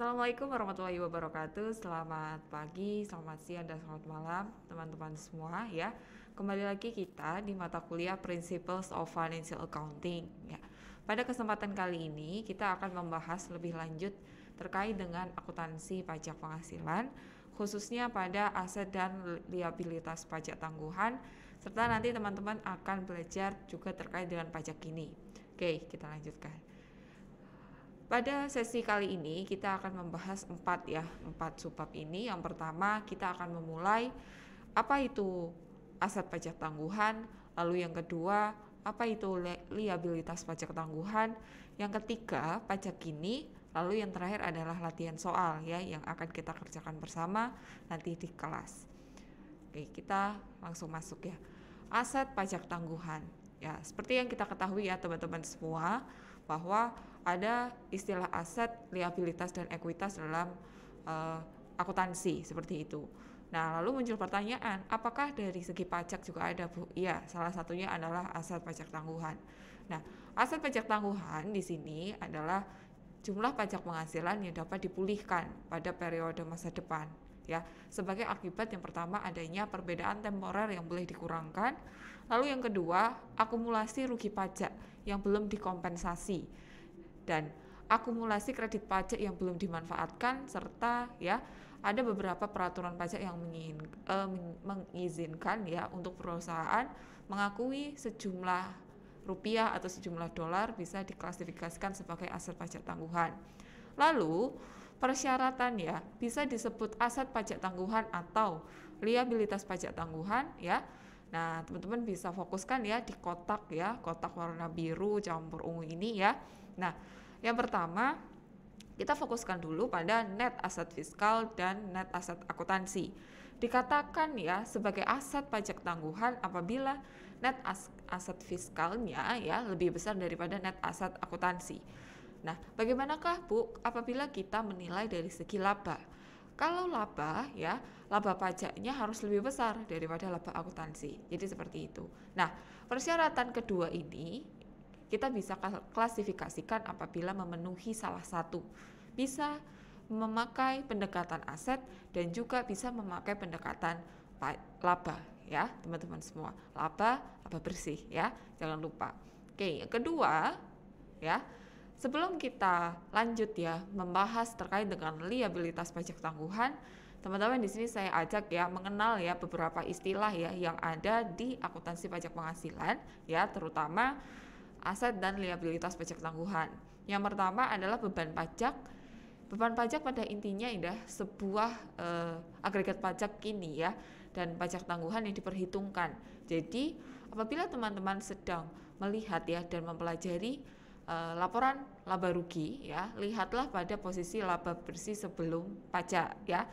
Assalamualaikum warahmatullahi wabarakatuh. Selamat pagi, selamat siang, dan selamat malam teman-teman semua ya. Kembali lagi kita di mata kuliah Principles of Financial Accounting ya. Pada kesempatan kali ini kita akan membahas lebih lanjut terkait dengan akuntansi pajak penghasilan, khususnya pada aset dan liabilitas pajak tangguhan, serta nanti teman-teman akan belajar juga terkait dengan pajak ini. Oke, kita lanjutkan. Pada sesi kali ini kita akan membahas empat subbab ini. Yang pertama kita akan memulai apa itu aset pajak tangguhan, lalu yang kedua apa itu liabilitas pajak tangguhan, yang ketiga pajak kini, lalu yang terakhir adalah latihan soal ya yang akan kita kerjakan bersama nanti di kelas. Oke, kita langsung masuk ya. Aset pajak tangguhan. Ya, seperti yang kita ketahui ya teman-teman semua, bahwa ada istilah aset, liabilitas, dan ekuitas dalam akuntansi seperti itu. Nah, lalu muncul pertanyaan, apakah dari segi pajak juga ada, Bu? Iya, salah satunya adalah aset pajak tangguhan. Nah, aset pajak tangguhan di sini adalah jumlah pajak penghasilan yang dapat dipulihkan pada periode masa depan. Ya, sebagai akibat yang pertama adanya perbedaan temporer yang boleh dikurangkan, lalu yang kedua akumulasi rugi pajak yang belum dikompensasi dan akumulasi kredit pajak yang belum dimanfaatkan, serta ya ada beberapa peraturan pajak yang mengizinkan ya untuk perusahaan mengakui sejumlah rupiah atau sejumlah dolar bisa diklasifikasikan sebagai aset pajak tangguhan. Lalu persyaratan ya bisa disebut aset pajak tangguhan atau liabilitas pajak tangguhan ya. Nah, teman-teman bisa fokuskan ya di kotak ya, kotak warna biru campur ungu ini ya. Nah, yang pertama kita fokuskan dulu pada net aset fiskal dan net aset akuntansi. Dikatakan ya sebagai aset pajak tangguhan apabila net aset fiskalnya ya lebih besar daripada net aset akuntansi. Nah, bagaimanakah Bu apabila kita menilai dari segi laba? Kalau laba ya, laba pajaknya harus lebih besar daripada laba akuntansi. Jadi seperti itu. Nah, persyaratan kedua ini kita bisa klasifikasikan apabila memenuhi salah satu. Bisa memakai pendekatan aset dan juga bisa memakai pendekatan laba ya, teman-teman semua. Laba bersih ya, jangan lupa. Oke, yang kedua ya, sebelum kita lanjut ya membahas terkait dengan liabilitas pajak tangguhan, teman-teman di sini saya ajak ya mengenal ya beberapa istilah ya yang ada di akuntansi pajak penghasilan ya, terutama aset dan liabilitas pajak tangguhan. Yang pertama adalah beban pajak. Beban pajak pada intinya adalah sebuah agregat pajak kini ya dan pajak tangguhan yang diperhitungkan. Jadi apabila teman-teman sedang melihat ya dan mempelajari laporan laba rugi ya, lihatlah pada posisi laba bersih sebelum pajak ya,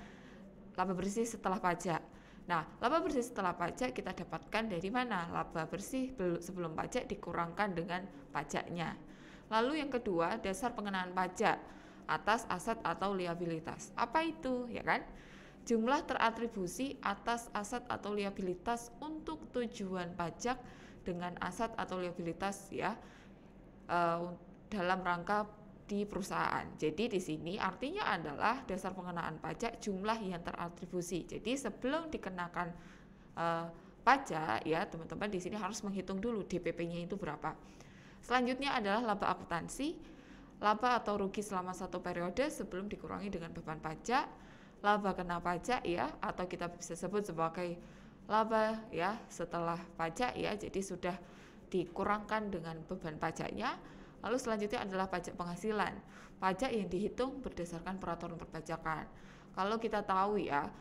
laba bersih setelah pajak. Nah, laba bersih setelah pajak kita dapatkan dari mana? Laba bersih sebelum pajak dikurangkan dengan pajaknya. Lalu yang kedua, dasar pengenaan pajak atas aset atau liabilitas. Apa itu? Ya kan? Jumlah teratribusi atas aset atau liabilitas untuk tujuan pajak dengan aset atau liabilitas ya dalam rangka di perusahaan. Jadi di sini artinya adalah dasar pengenaan pajak jumlah yang teratribusi. Jadi sebelum dikenakan pajak ya teman-teman di sini harus menghitung dulu DPP-nya itu berapa. Selanjutnya adalah laba akuntansi, laba atau rugi selama satu periode sebelum dikurangi dengan beban pajak, laba kena pajak ya atau kita bisa sebut sebagai laba ya setelah pajak ya, jadi sudah dikurangkan dengan beban pajaknya. Lalu selanjutnya adalah pajak penghasilan, pajak yang dihitung berdasarkan peraturan perpajakan. Kalau kita tahu ya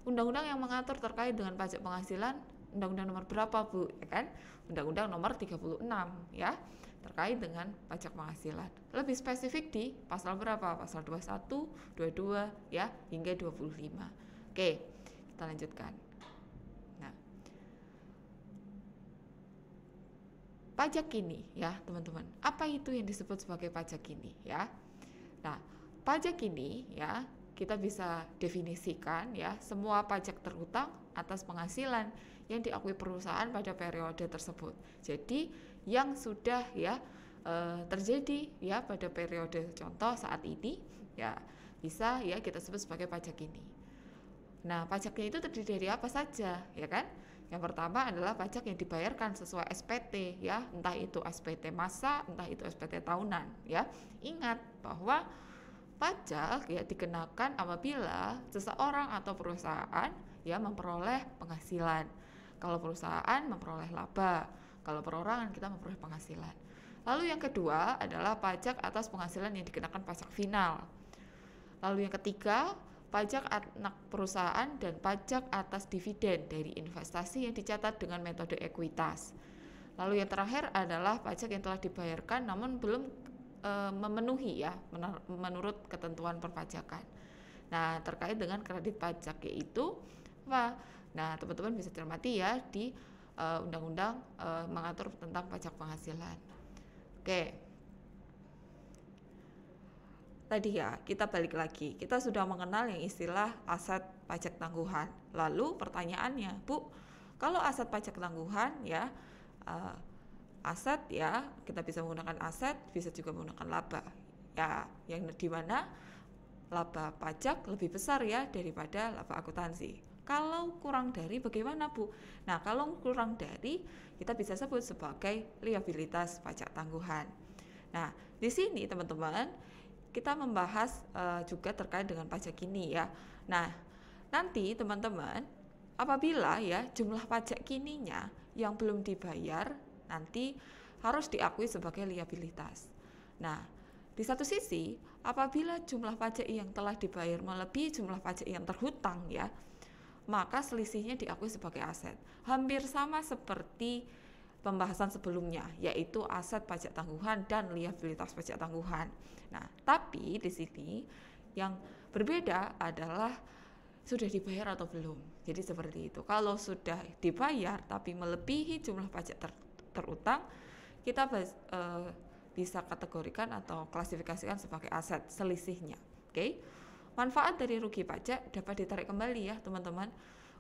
undang-undang yang mengatur terkait dengan pajak penghasilan, undang-undang nomor berapa Bu? Ya kan? Undang-undang nomor 36 ya, terkait dengan pajak penghasilan. Lebih spesifik di pasal berapa? Pasal 21, 22 ya, hingga 25. Oke, kita lanjutkan. Nah, pajak kini ya teman-teman. Apa itu yang disebut sebagai pajak kini ya? Nah, pajak kini ya kita bisa definisikan ya semua pajak terutang atas penghasilan yang diakui perusahaan pada periode tersebut. Jadi yang sudah ya terjadi ya pada periode contoh saat ini, ya bisa ya kita sebut sebagai pajak kini. Nah, pajaknya itu terdiri dari apa saja, ya kan? Yang pertama adalah pajak yang dibayarkan sesuai SPT, ya, entah itu SPT masa, entah itu SPT tahunan, ya. Ingat bahwa pajak ya dikenakan apabila seseorang atau perusahaan ya memperoleh penghasilan. Kalau perusahaan memperoleh laba, kalau perorangan kita memperoleh penghasilan. Lalu yang kedua adalah pajak atas penghasilan yang dikenakan pajak final. Lalu yang ketiga, pajak anak perusahaan dan pajak atas dividen dari investasi yang dicatat dengan metode ekuitas. Lalu yang terakhir adalah pajak yang telah dibayarkan namun belum memenuhi ya menurut ketentuan perpajakan. Nah, terkait dengan kredit pajak yaitu apa? Nah, teman-teman bisa cermati ya di undang-undang mengatur tentang pajak penghasilan. Oke. Tadi ya, kita balik lagi. Kita sudah mengenal yang istilah aset pajak tangguhan. Lalu pertanyaannya, Bu, kalau aset pajak tangguhan ya aset ya, kita bisa menggunakan aset, bisa juga menggunakan laba. Ya, yang dimana laba pajak lebih besar ya daripada laba akuntansi. Kalau kurang dari bagaimana, Bu? Nah, kalau kurang dari kita bisa sebut sebagai liabilitas pajak tangguhan. Nah, di sini teman-teman kita membahas juga terkait dengan pajak kini ya. Nah, nanti teman-teman apabila ya jumlah pajak kininya yang belum dibayar nanti harus diakui sebagai liabilitas. Nah, di satu sisi apabila jumlah pajak yang telah dibayar melebihi jumlah pajak yang terhutang ya, maka selisihnya diakui sebagai aset. Hampir sama seperti pembahasan sebelumnya, yaitu aset pajak tangguhan dan liabilitas pajak tangguhan. Nah, tapi di sini yang berbeda adalah sudah dibayar atau belum. Jadi seperti itu. Kalau sudah dibayar tapi melebihi jumlah pajak terutang, kita bisa kategorikan atau klasifikasikan sebagai aset selisihnya. Oke. Manfaat dari rugi pajak dapat ditarik kembali ya, teman-teman,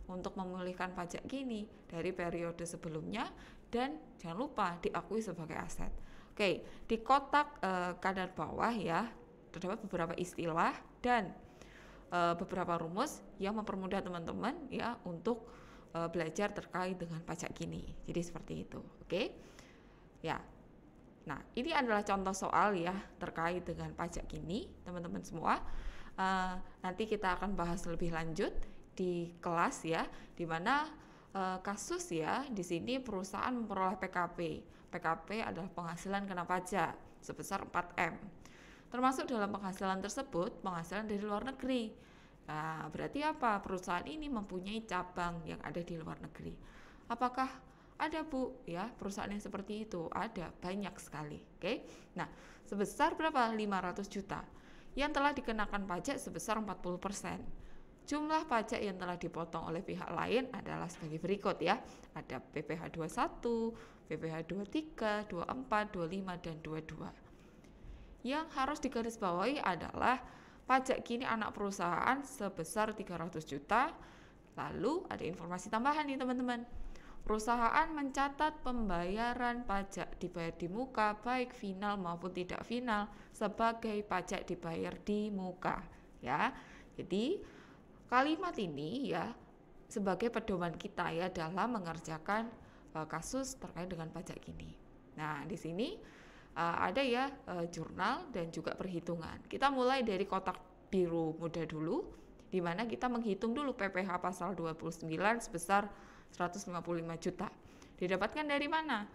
untuk memulihkan pajak kini dari periode sebelumnya dan jangan lupa diakui sebagai aset. Oke, di kotak kanan bawah ya terdapat beberapa istilah dan beberapa rumus yang mempermudah teman-teman ya untuk belajar terkait dengan pajak kini. Jadi seperti itu. Oke. Ya. Nah, ini adalah contoh soal ya terkait dengan pajak kini, teman-teman semua. Nanti kita akan bahas lebih lanjut di kelas ya, di mana kasus ya di sini perusahaan memperoleh PKP. PKP adalah penghasilan kena pajak sebesar 4M. Termasuk dalam penghasilan tersebut penghasilan dari luar negeri. Nah, berarti apa? Perusahaan ini mempunyai cabang yang ada di luar negeri. Apakah ada, Bu? Ya, perusahaan yang seperti itu ada banyak sekali. Oke. Nah, sebesar berapa? 500 juta. Yang telah dikenakan pajak sebesar 40%. Jumlah pajak yang telah dipotong oleh pihak lain adalah sebagai berikut ya. Ada PPh 21, PPh 23, 24, 25 dan 22. Yang harus digarisbawahi adalah pajak kini anak perusahaan sebesar 300 juta. Lalu ada informasi tambahan nih teman-teman. Perusahaan mencatat pembayaran pajak dibayar di muka baik final maupun tidak final sebagai pajak dibayar di muka ya. Jadi kalimat ini ya sebagai pedoman kita ya dalam mengerjakan kasus terkait dengan pajak kini. Nah, di sini ada ya jurnal dan juga perhitungan. Kita mulai dari kotak biru muda dulu, di mana kita menghitung dulu PPh pasal 29 sebesar 155 juta. Didapatkan dari mana?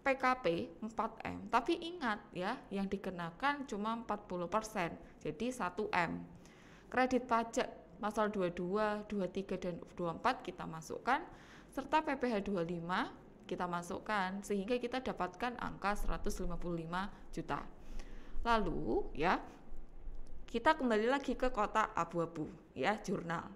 PKP 4M. Tapi ingat ya, yang dikenakan cuma 40%, jadi 1M. Kredit pajak pasal 22, 23 dan 24 kita masukkan, serta PPh 25 kita masukkan sehingga kita dapatkan angka 155 juta. Lalu ya, kita kembali lagi ke kotak abu-abu ya, jurnal.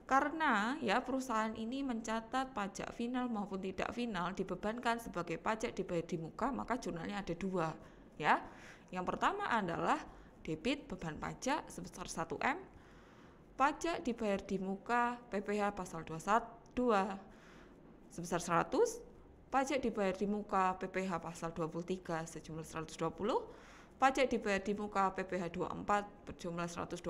Karena ya perusahaan ini mencatat pajak final maupun tidak final dibebankan sebagai pajak dibayar di muka, maka jurnalnya ada dua ya. Yang pertama adalah debit beban pajak sebesar 1M, pajak dibayar di muka PPh pasal 21 sebesar 100, pajak dibayar di muka PPh pasal 23 sejumlah 120, pajak dibayar di muka PPh 24 berjumlah 125,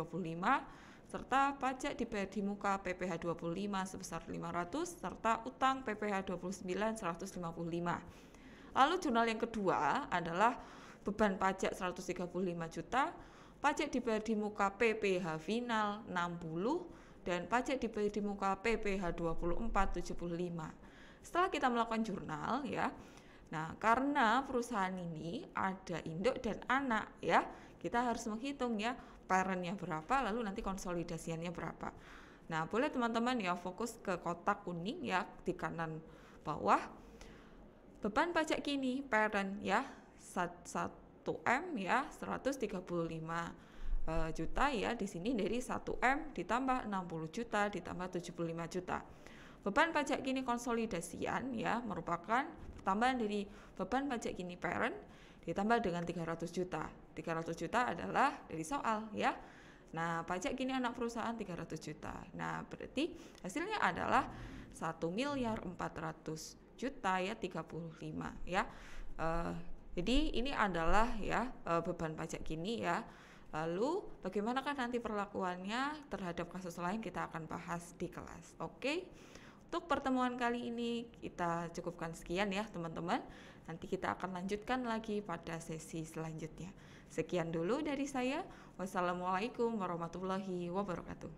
serta pajak dibayar di muka PPh 25 sebesar 500, serta utang PPh 29 155. Lalu jurnal yang kedua adalah beban pajak 135 juta, pajak dibayar di muka PPh final 60, dan pajak dibayar di muka PPh 24 75. Setelah kita melakukan jurnal ya, nah karena perusahaan ini ada induk dan anak ya, kita harus menghitung ya parentnya berapa, lalu nanti konsolidasiannya berapa. Nah boleh teman-teman ya fokus ke kotak kuning ya di kanan bawah. Beban pajak kini parent ya 1M ya 135 juta ya, di sini dari 1M ditambah 60 juta ditambah 75 juta. Beban pajak kini konsolidasian ya merupakan pertambahan dari beban pajak kini parent ditambah dengan 300 juta. 300 juta adalah dari soal ya. Nah, pajak kini anak perusahaan 300 juta. Nah, berarti hasilnya adalah 1.400.000.000 ya 35 ya. Jadi ini adalah ya beban pajak kini ya. Lalu bagaimana kan nanti perlakuannya terhadap kasus lain kita akan bahas di kelas. Oke. Untuk pertemuan kali ini kita cukupkan sekian ya teman-teman. Nanti kita akan lanjutkan lagi pada sesi selanjutnya. Sekian dulu dari saya. Wassalamualaikum warahmatullahi wabarakatuh.